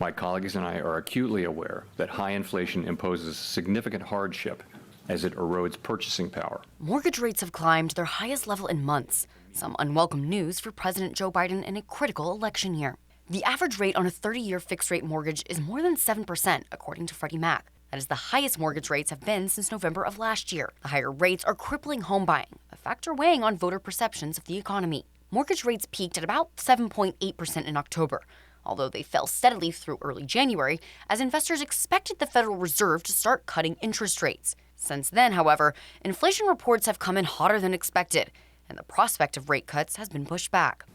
My colleagues and I are acutely aware that high inflation imposes significant hardship as it erodes purchasing power. Mortgage rates have climbed to their highest level in months, some unwelcome news for President Joe Biden in a critical election year. The average rate on a 30-year fixed-rate mortgage is more than 7%, according to Freddie Mac. That is the highest mortgage rates have been since November of last year. The higher rates are crippling home buying, a factor weighing on voter perceptions of the economy. Mortgage rates peaked at about 7.8% in October, although they fell steadily through early January as investors expected the Federal Reserve to start cutting interest rates. Since then, however, inflation reports have come in hotter than expected, and the prospect of rate cuts has been pushed back.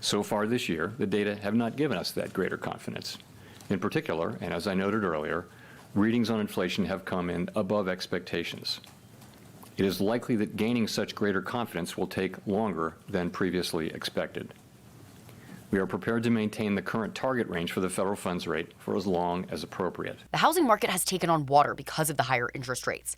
So far this year, the data have not given us that greater confidence. In particular, and as I noted earlier, readings on inflation have come in above expectations. It is likely that gaining such greater confidence will take longer than previously expected. We are prepared to maintain the current target range for the federal funds rate for as long as appropriate. The housing market has taken on water because of the higher interest rates.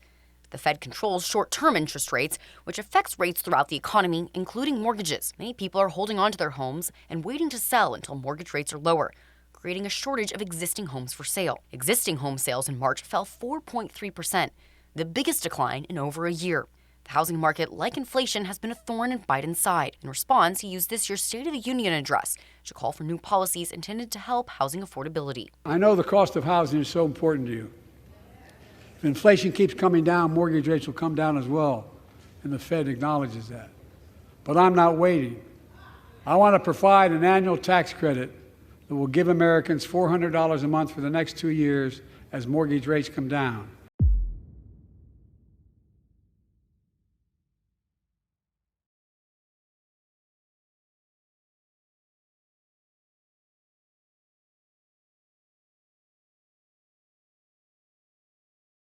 The Fed controls short-term interest rates, which affects rates throughout the economy, including mortgages. Many people are holding on to their homes and waiting to sell until mortgage rates are lower, creating a shortage of existing homes for sale. Existing home sales in March fell 4.3%, the biggest decline in over a year. The housing market, like inflation, has been a thorn in Biden's side. In response, he used this year's State of the Union address to call for new policies intended to help housing affordability. I know the cost of housing is so important to you. If inflation keeps coming down, mortgage rates will come down as well, and the Fed acknowledges that. But I'm not waiting. I want to provide an annual tax credit that will give Americans $400 a month for the next 2 years as mortgage rates come down.